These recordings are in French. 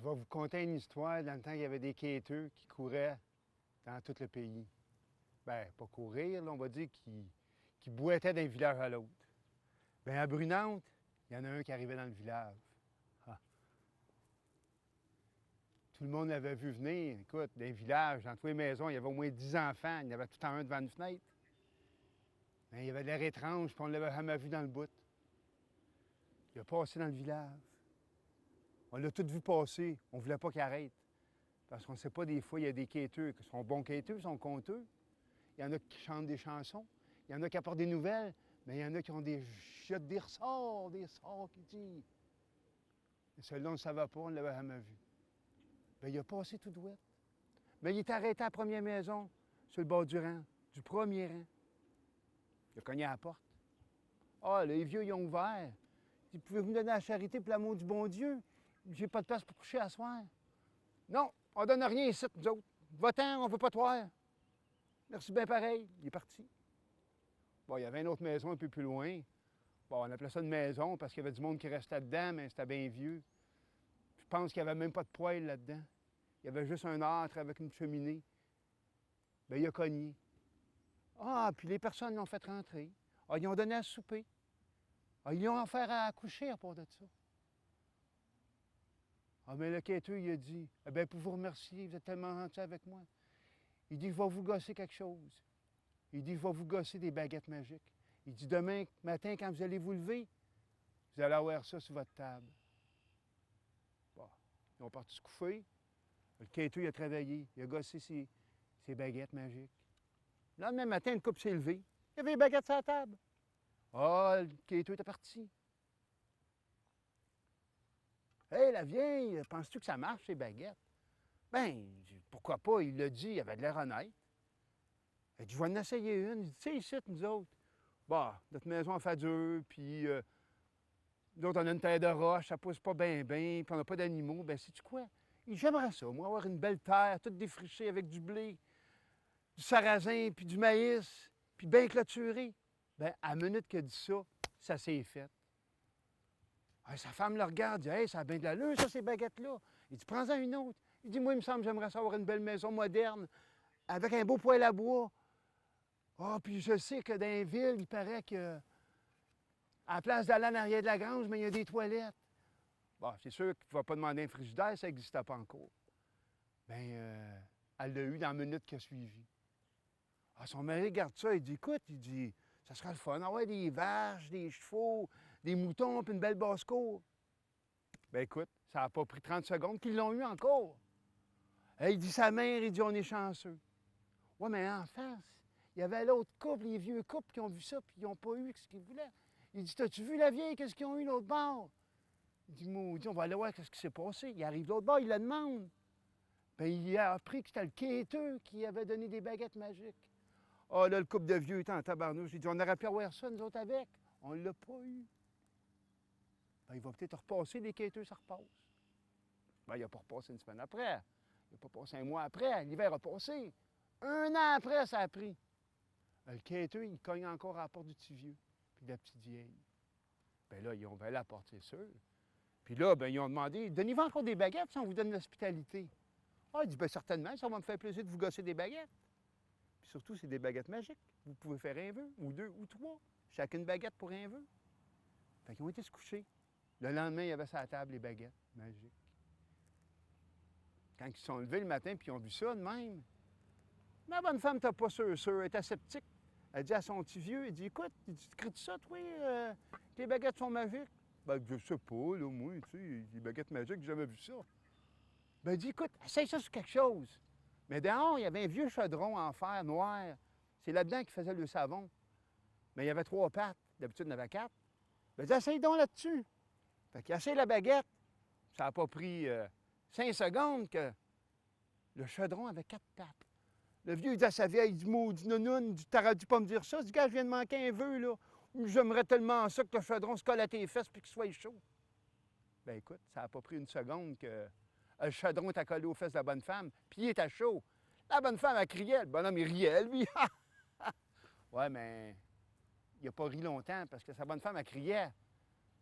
vais vous conter une histoire dans le temps qu'il y avait des quêteux qui couraient dans tout le pays. Ben, pas courir, là, on va dire qui boitaient d'un village à l'autre. Bien, à Brunante, il y en a un qui arrivait dans le village. Ah. Tout le monde l'avait vu venir. Écoute, dans les villages, dans toutes les maisons, il y avait au moins 10 enfants. Il y en avait tout en un devant une fenêtre. Bien, il avait l'air étrange, puis on ne l'avait jamais vu dans le bout. Il a passé dans le village. On l'a tout vu passer. On ne voulait pas qu'il arrête. Parce qu'on ne sait pas, des fois, il y a des quêteux qui sont bons quêteux, qui sont conteux. Il y en a qui chantent des chansons. Il y en a qui apportent des nouvelles. Mais il y en a qui ont des sorts qui disent. Et celui-là, on ne savait pas, on ne l'avait jamais vu. Bien, il a passé tout douette. Mais il est arrêté à la première maison, sur le bord du rang, du premier rang. Il a cogné à la porte. Ah, les vieux, ils ont ouvert. Il dit, pouvez-vous me donner la charité pour l'amour du bon Dieu? J'ai pas de place pour coucher à soir. Non, on donne rien ici, nous autres. Va-t'en, on veut pas te voir. Merci bien pareil. Il est parti. Bon, il y avait une autre maison un peu plus loin. Bon, on appelait ça une maison parce qu'il y avait du monde qui restait dedans, mais c'était bien vieux. Je pense qu'il n'y avait même pas de poêle là-dedans. Il y avait juste un âtre avec une cheminée. Bien, il a cogné. Ah, puis les personnes l'ont fait rentrer. Ah, ils ont donné à souper. Ah, ils lui ont offert à coucher à part de ça. Ah, mais le quêteux, il a dit, eh bien, pour vous remercier, vous êtes tellement gentil avec moi. Il dit, je vais vous gosser quelque chose. Il dit, je vais vous gosser des baguettes magiques. Il dit, demain matin, quand vous allez vous lever, vous allez avoir ça sur votre table. Bon, ils ont parti se coucher. Le quêteux, il a travaillé. Il a gossé ses baguettes magiques. Le lendemain matin, le couple s'est levé. Il y avait des baguettes sur la table. Ah, le quêteux était parti. Hé, la vieille, penses-tu que ça marche, ces baguettes? Ben, pourquoi pas? Il l'a dit, il avait de l'air honnête. Il dit, je vais en essayer une. Il dit, tu sais, ici, nous autres, bah, notre maison a fait dur, puis nous autres, on a une terre de roche, ça pousse pas bien, puis on n'a pas d'animaux. Ben, sais-tu quoi? Il dit, j'aimerais ça, moi, avoir une belle terre, toute défrichée avec du blé, du sarrasin, puis du maïs, puis bien clôturée. Ben, à la minute qu'il a dit ça, ça s'est fait. Ah, sa femme le regarde, dit, hey, ça a bien de l'allure, ça, ces baguettes-là. Il dit, prends-en une autre. Il dit, moi, il me semble, j'aimerais ça avoir une belle maison moderne, avec un beau poêle à bois. Ah, puis je sais que dans les villes, il paraît que, à la place d'aller en arrière de la grange, mais il y a des toilettes. Bon, c'est sûr qu'il ne va pas demander un frigidaire, ça n'existait pas encore. Bien, elle l'a eu dans la minute qui a suivi. Ah, son mari regarde ça, il dit, écoute, il dit, ça sera le fun, avoir des vaches, des chevaux, des moutons, puis une belle basse-cour. Bien, écoute, ça n'a pas pris 30 secondes qu'ils l'ont eu encore. Et il dit, sa mère, il dit, on est chanceux. Ouais, mais en face, il y avait l'autre couple, les vieux couples qui ont vu ça, puis ils n'ont pas eu ce qu'ils voulaient. Il dit, t'as-tu vu la vieille, qu'est-ce qu'ils ont eu l'autre bord? Il dit, maudit, on va aller voir qu'est-ce qui s'est passé. Il arrive de l'autre bord, il la demande. Bien, il a appris que c'était le quêteux qui avait donné des baguettes magiques. Ah, là, le couple de vieux était en tabarnouche. Il dit, on aurait pu avoir ça, nous autres, avec. On ne l'a pas eu. Bien, il va peut-être repasser, les quêteux, ça repasse. Bien, il n'a pas repassé une semaine après. Il n'a pas passé un mois après. L'hiver a passé. Un an après, ça a pris. Le quêteux, il cogne encore à la porte du petit vieux, puis de la petite vieille. Bien là, ils ont ouvert la porte, c'est sûr. Puis là, bien, ils ont demandé, donnez-vous encore des baguettes si on vous donne l'hospitalité? Ah, il dit, bien certainement, ça va me faire plaisir de vous gosser des baguettes. Puis surtout, c'est des baguettes magiques. Vous pouvez faire un vœu, ou deux, ou trois. Chacune baguette pour un vœu. Fait qu'ils ont été se coucher. Le lendemain, il y avait sur la table les baguettes magiques. Quand ils se sont levés le matin, puis ils ont vu ça de même. Ma bonne femme, t'as pas sûr, elle était sceptique. Elle dit à son petit vieux, elle dit, écoute, tu crées ça, toi, que les baguettes sont magiques? Ben, je sais pas, là, moi, tu sais, les baguettes magiques, j'ai jamais vu ça. Ben, il dit, écoute, essaye ça sur quelque chose. Mais dehors, il y avait un vieux chaudron en fer noir. C'est là-dedans qu'il faisait le savon. Mais il y avait 3 pattes. D'habitude, il y en avait 4. Ben, il dit, essaye donc là-dessus. Fait qu'il essaye la baguette. Ça n'a pas pris 5 secondes que le chaudron avait 4 pattes. Le vieux, il dit à sa vieille, il dit, maudit nounoune, il dit, t'aurais dû pas me dire ça. Il dit, gars, je viens de manquer un vœu, là. J'aimerais tellement ça que le chaudron se colle à tes fesses puis qu'il soit chaud. Ben écoute, ça n'a pas pris une seconde que le chaudron t'a collé aux fesses de la bonne femme, puis il était chaud. La bonne femme, elle criait, le bonhomme, il riait, lui. Ouais, mais il n'a pas ri longtemps parce que sa bonne femme, elle criait.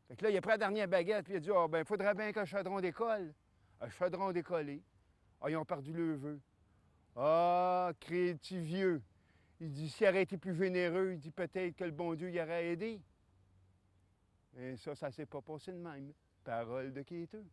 Fait que là, il a pris la dernière baguette, puis il a dit, oh, ben, faudrait bien que le chaudron décolle. un chaudron décollé. Ah, ils ont perdu le vœu. Ah, créé-tu vieux. Il dit, s'il aurait été plus généreux, il dit peut-être que le bon Dieu y aurait aidé. Et ça s'est pas passé de même. Parole de quêteux.